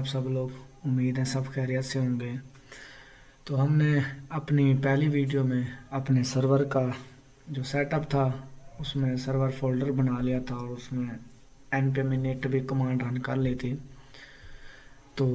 सब लोग? उम्मीद है सब खैरियत से होंगे। तो हमने अपनी पहली वीडियो में अपने सर्वर का जो सेटअप था उसमें सर्वर फोल्डर बना लिया था और उसमें npm init भी कमांड रन कर ली थी। तो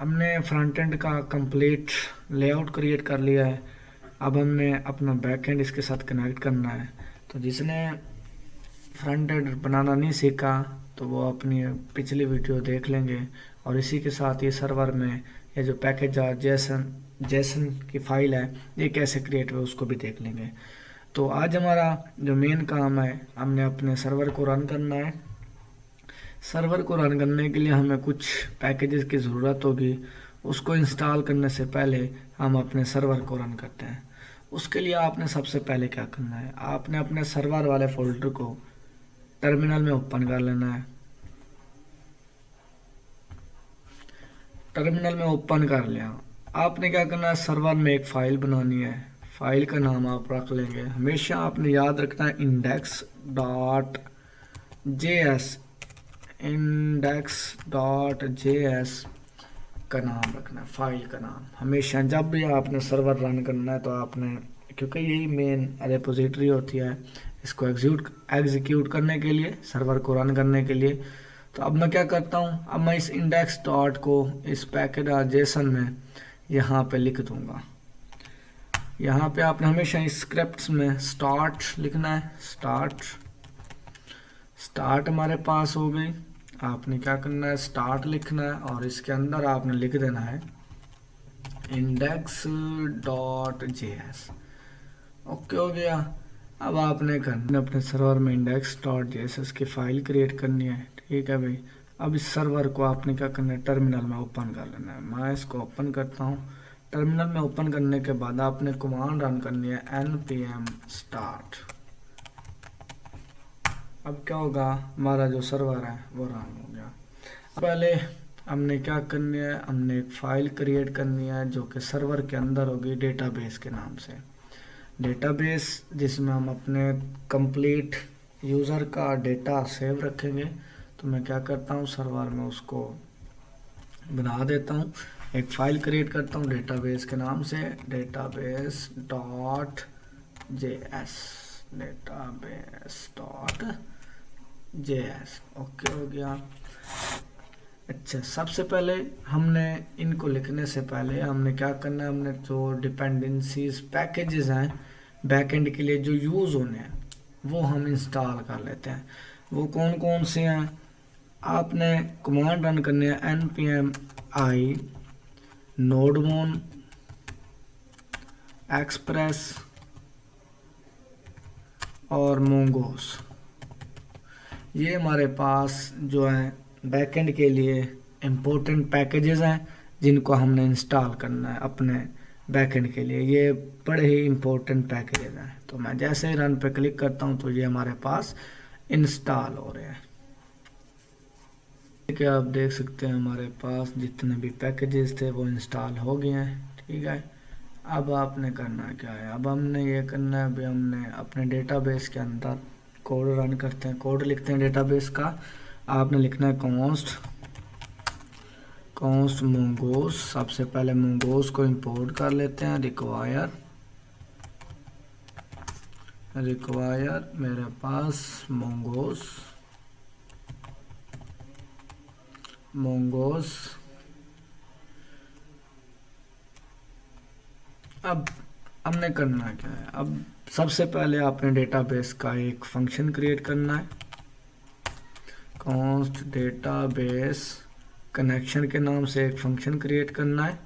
हमने फ्रंट एंड का कंप्लीट लेआउट क्रिएट कर लिया है। अब हमने अपना बैक एंड इसके साथ कनेक्ट करना है। तो जिसने फ्रंट एंड बनाना नहीं सीखा तो वो अपनी पिछली वीडियो देख लेंगे, और इसी के साथ ये सर्वर में ये जो पैकेज जेसन की फाइल है ये कैसे क्रिएट हुआ उसको भी देख लेंगे। तो आज हमारा जो मेन काम है, हमने अपने सर्वर को रन करना है। सर्वर को रन करने के लिए हमें कुछ पैकेजेस की ज़रूरत होगी। उसको इंस्टॉल करने से पहले हम अपने सर्वर को रन करते हैं। उसके लिए आपने सबसे पहले क्या करना है, आपने अपने सर्वर वाले फोल्डर को टर्मिनल में ओपन कर लेना है। टर्मिनल में ओपन कर लिया, आपने क्या करना है, सर्वर में एक फाइल बनानी है। फाइल का नाम आप रख लेंगे, हमेशा आपने याद रखना है index.js। index.js का नाम रखना है, फाइल का नाम। हमेशा जब भी आपने सर्वर रन करना है तो आपने, क्योंकि यही मेन रेपोजिटरी होती है इसको एग्जीक्यूट करने के लिए, सर्वर को रन करने के लिए। तो अब मैं क्या करता हूँ, अब मैं इस इंडेक्स डॉट को इस पैकेज जेसन में यहाँ पे लिख दूंगा। यहाँ पे आपने हमेशा इस स्क्रिप्ट्स में स्टार्ट लिखना है। स्टार्ट हमारे पास हो गई। आपने क्या करना है, स्टार्ट लिखना है और इसके अंदर आपने लिख देना है index.js। ओके हो गया। अब आपने करना अपने सर्वर में index.js की फाइल क्रिएट करनी है। ठीक है भाई। अब इस सर्वर को आपने क्या करना है, टर्मिनल में ओपन कर लेना है। मैं इसको ओपन करता हूँ। टर्मिनल में ओपन करने के बाद आपने कमांड रन करनी है npm start। अब क्या होगा, हमारा जो सर्वर है वो रन हो गया। पहले हमने क्या करनी है, हमने एक फाइल क्रिएट करनी है जो कि सर्वर के अंदर होगी डेटाबेस के नाम से। डेटाबेस जिसमें हम अपने कंप्लीट यूज़र का डेटा सेव रखेंगे। तो मैं क्या करता हूँ, सर्वर में उसको बना देता हूँ, एक फाइल क्रिएट करता हूँ डेटाबेस के नाम से, database.js। ओके हो गया। अच्छा, सबसे पहले हमने इनको लिखने से पहले हमने क्या करना है, हमने जो डिपेंडेंसीज पैकेजेस हैं बैकएंड के लिए जो यूज़ होने हैं वो हम इंस्टॉल कर लेते हैं। वो कौन कौन से हैं, आपने कमांड रन करनी है npm i nodemon express और mongoose। ये हमारे पास जो है बैकएंड के लिए इम्पोर्टेंट पैकेजेस हैं जिनको हमने इंस्टॉल करना है अपने बैकएंड के लिए। ये बड़े ही इम्पोर्टेंट पैकेजेस हैं। तो मैं जैसे ही रन पे क्लिक करता हूँ तो ये हमारे पास इंस्टॉल हो रहे हैं। ठीक है, आप देख सकते हैं हमारे पास जितने भी पैकेजेस थे वो इंस्टॉल हो गए हैं। ठीक है, अब आपने करना क्या है, अब हमने ये करना है, अभी हमने अपने डेटाबेस के अंदर कोड रन करते हैं, कोड लिखते हैं डेटाबेस का। आपने लिखना है कॉन्स्ट mongoose। सबसे पहले mongoose को इंपोर्ट कर लेते हैं। रिक्वायर मेरे पास mongoose। अब हमने करना क्या है, अब सबसे पहले आपने डेटाबेस का एक फंक्शन क्रिएट करना है। कॉन्स्ट डेटाबेस कनेक्शन के नाम से एक फंक्शन क्रिएट करना है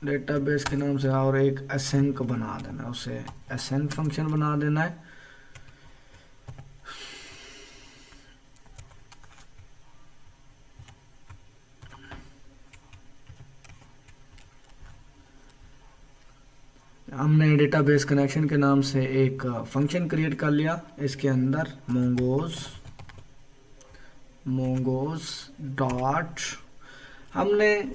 डेटाबेस के नाम से, और एक async बना देना है, उसे async फंक्शन बना देना है। हमने डेटाबेस कनेक्शन के नाम से एक फंक्शन क्रिएट कर लिया। इसके अंदर mongoose डॉट हमने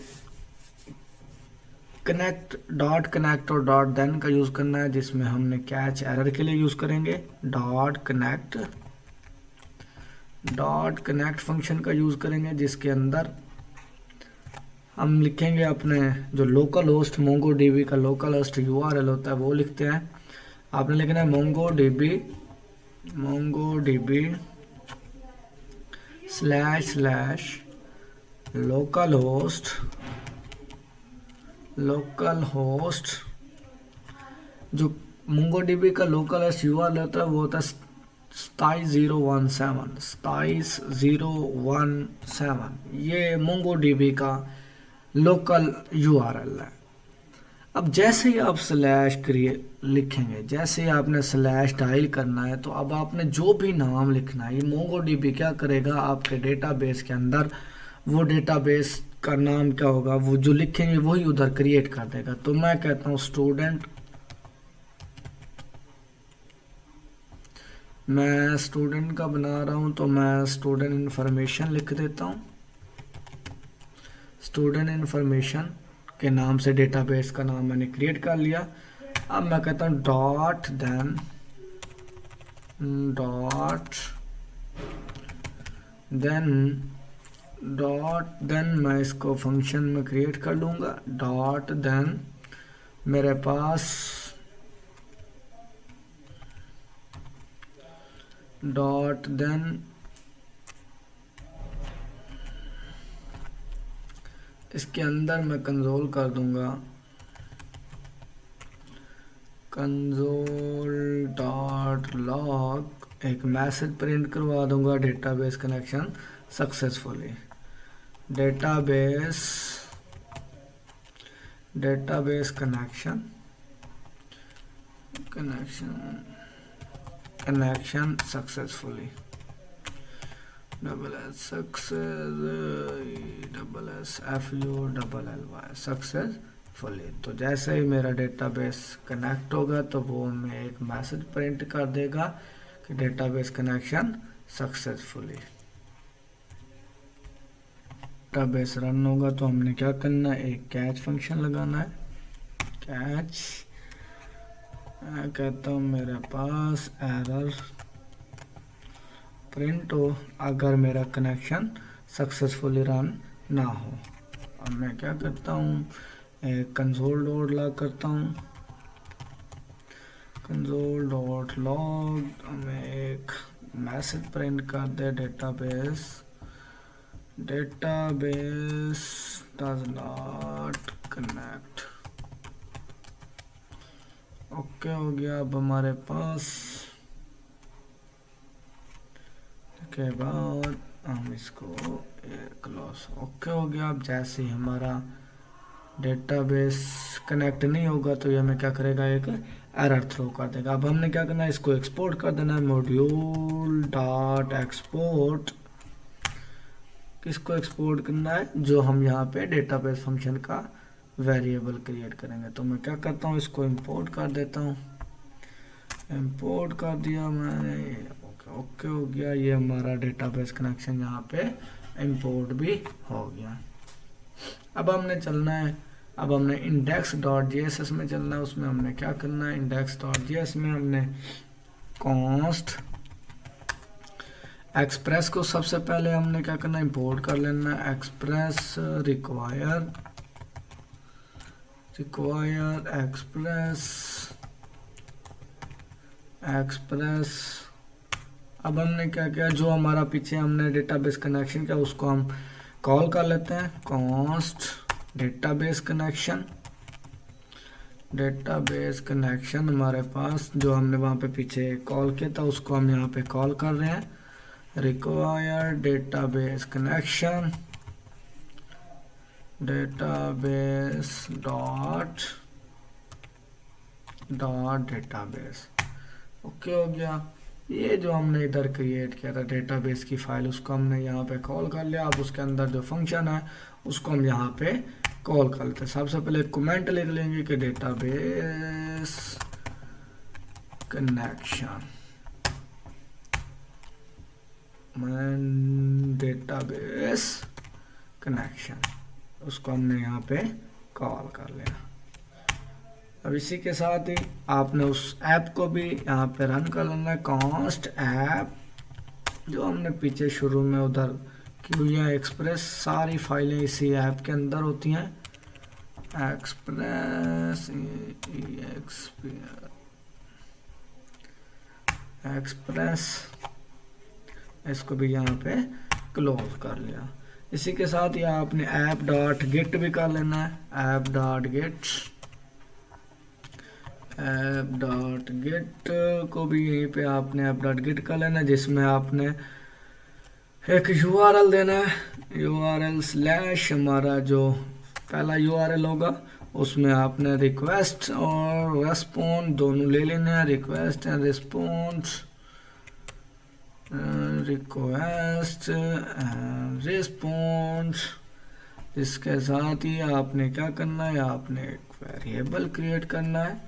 कनेक्ट और डॉट देन का यूज करना है, जिसमें हमने कैच एरर के लिए यूज करेंगे डॉट कनेक्ट फंक्शन का यूज़ करेंगे, जिसके अंदर हम लिखेंगे अपने जो लोकल होस्ट MongoDB का लोकल होस्ट URL होता है वो लिखते हैं। आपने लिखना है MongoDB / लोकल होस्ट जो MongoDB का लोकल होस्ट URL होता है वो होता है 27017, ये MongoDB का लोकल URL है। अब जैसे ही आप स्लैश लिखेंगे, जैसे ही आपने स्लैश डायल करना है, तो अब आपने जो भी नाम लिखना है, ये MongoDB क्या करेगा आपके डेटाबेस के अंदर, वो डेटाबेस का नाम क्या होगा, वो जो लिखेंगे वही उधर क्रिएट कर देगा। तो मैं कहता हूँ स्टूडेंट, मैं स्टूडेंट का बना रहा हूँ तो मैं स्टूडेंट इन्फॉर्मेशन लिख देता हूँ। स्टूडेंट इन्फॉर्मेशन के नाम से डेटाबेस का नाम मैंने क्रिएट कर लिया। अब मैं कहता हूँ देन मैं इसको फंक्शन में क्रिएट कर लूँगा। देन मेरे पास देन इसके अंदर मैं कंसोल कर दूंगा, console.log, एक मैसेज प्रिंट करवा दूंगा, database connection successfully. Database connection successfully, successfully. तो जैसे ही मेरा डेटाबेस कनेक्ट होगा तो वो हमें एक मैसेज प्रिंट कर देगा कि database connection successfully. Database run होगा तो हमने क्या करना है, एक कैच फंक्शन लगाना है। कैच, मैं कहता हूँ मेरे पास एरर प्रिंट हो अगर मेरा कनेक्शन सक्सेसफुली रन ना हो। अब मैं क्या करता हूँ, console.log करता हूँ, console.log हमें एक मैसेज प्रिंट कर दे, database does not connect. Okay हो गया। अब हमारे पास के बाद हम इसको क्लोज, ओके हो गया। अब जैसे ही हमारा डेटाबेस कनेक्ट नहीं होगा तो ये हमें क्या करेगा, एक एरर थ्रो कर देगा। अब हमने क्या करना है, इसको एक्सपोर्ट कर देना है, module.export। किसको एक्सपोर्ट करना है, जो हम यहाँ पे डेटाबेस फंक्शन का वेरिएबल क्रिएट करेंगे। तो मैं क्या करता हूँ, इसको इंपोर्ट कर देता हूँ। इंपोर्ट कर दिया मैंने, ओके हो गया। ये हमारा डेटाबेस कनेक्शन यहाँ पे इंपोर्ट भी हो गया। अब हमने चलना है, अब हमने index.js में चलना है। उसमें हमने क्या करना है, index.js में हमने कॉन्स्ट एक्सप्रेस को सबसे पहले हमने क्या करना है, इंपोर्ट कर लेना है। Express require express. अब हमने क्या किया, जो हमारा पीछे हमने डेटाबेस कनेक्शन किया उसको हम कॉल कर लेते हैं, कॉन्स्ट डेटाबेस कनेक्शन हमारे पास जो हमने वहाँ पे पीछे कॉल किया था उसको हम यहाँ पे कॉल कर रहे हैं। Require database connection, database database. Okay हो गया। ये जो हमने इधर क्रिएट किया था डेटाबेस की फाइल, उसको हमने यहाँ पे कॉल कर लिया। अब उसके अंदर जो फंक्शन है उसको हम यहाँ पे कॉल कर लेते हैं। सबसे पहले कमेंट लिख लेंगे कि डेटाबेस कनेक्शन, डेटाबेस कनेक्शन, उसको हमने यहाँ पे कॉल कर लिया। अब इसी के साथ ही आपने उस ऐप को भी यहाँ पे रन कर लेना है, कॉन्स्ट ऐप जो हमने पीछे शुरू में उधर की हुई है एक्सप्रेस, सारी फाइलें इसी ऐप के अंदर होती हैं। एक्सप्रेस एक्सप्रेस, इसको भी यहाँ पे क्लोज कर लिया। इसी के साथ यहाँ आपने ऐप डॉट गेट भी कर लेना है। ऐप डॉट गेट को भी यहीं पे आपने ऐप डॉट गेट कर लेना है, जिसमें आपने एक URL देना है। URL स्लैश हमारा जो पहला URL होगा उसमें आपने रिक्वेस्ट और रेस्पॉन्स दोनों ले लेना है। रिक्वेस्ट एंड रिस्पॉन्स, इसके साथ ही आपने क्या करना है, आपने एक वेरिएबल क्रिएट करना है।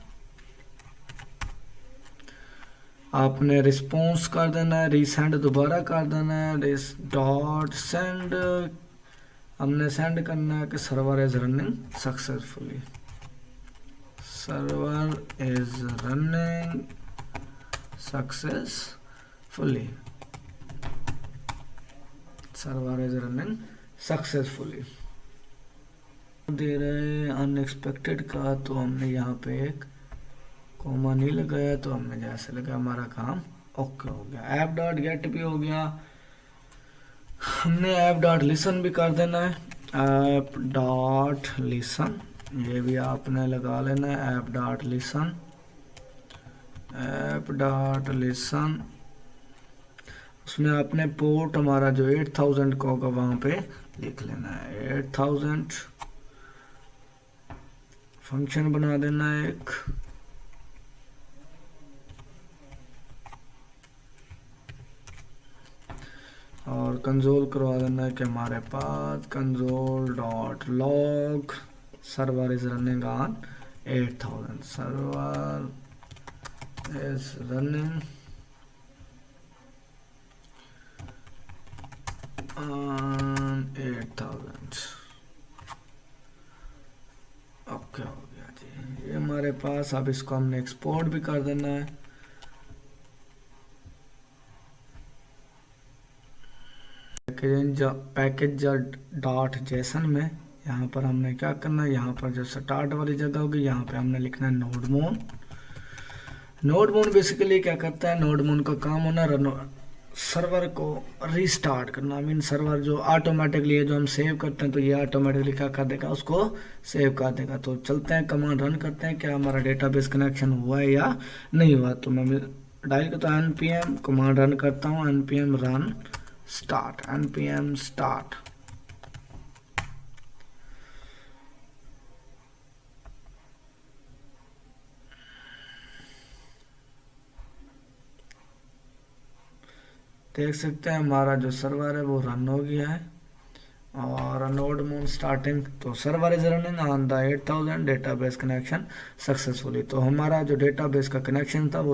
आपने रिस्पॉन्स कर देना है, रीसेंड दोबारा कर देना है। डॉट सेंड, हमने सेंड करना है कि server is running successfully. Server is running successfully, server is running successfully. दे रहे अनएक्सपेक्टेड का, तो हमने यहाँ पे एक कोमा नहीं लगाया, तो हमने जैसे लगा हमारा काम ओके हो गया। ऐप डॉट गेट भी हो गया। हमने ऐप डॉट लिसन भी कर देना है। ऐप डॉट लिसन, ये भी आपने लगा लेना है। App dot listen, app dot listen, उसमें आपने पोर्ट हमारा जो 8000 का होगा वहां पे लिख लेना है। 8000 फंक्शन बना देना है एक, और कंसोल करवा देना है कि हमारे पास console dot log server is running on 8000, server is running on 8000। Okay हो गया जी, ये हमारे पास। अब इसको हमने एक्सपोर्ट भी कर देना है। पैकेज डॉट जेसन में यहाँ पर हमने क्या करना है, यहाँ पर जो स्टार्ट वाली जगह होगी यहाँ पे हमने लिखना है नोडमोन। नोडमोन बेसिकली क्या करता है, नोडमोन का काम होना सर्वर को रीस्टार्ट करना। मीन सर्वर जो ऑटोमेटिकली है, जो हम सेव करते हैं तो ये ऑटोमेटिकली क्या कर देगा, उसको सेव कर देगा। तो चलते हैं कमांड रन करते हैं, क्या हमारा डेटाबेस कनेक्शन हुआ है या नहीं हुआ। तो मैं डायल करता हूँ npm, कमांड रन करता हूँ npm run start, npm start. देख सकते हैं हमारा जो सर्वर है वो रन हो गया है। और नोडमोन स्टार्टिंग, तो server is running on the 8000 database connection successfully. तो हमारा जो डेटाबेस का कनेक्शन था वो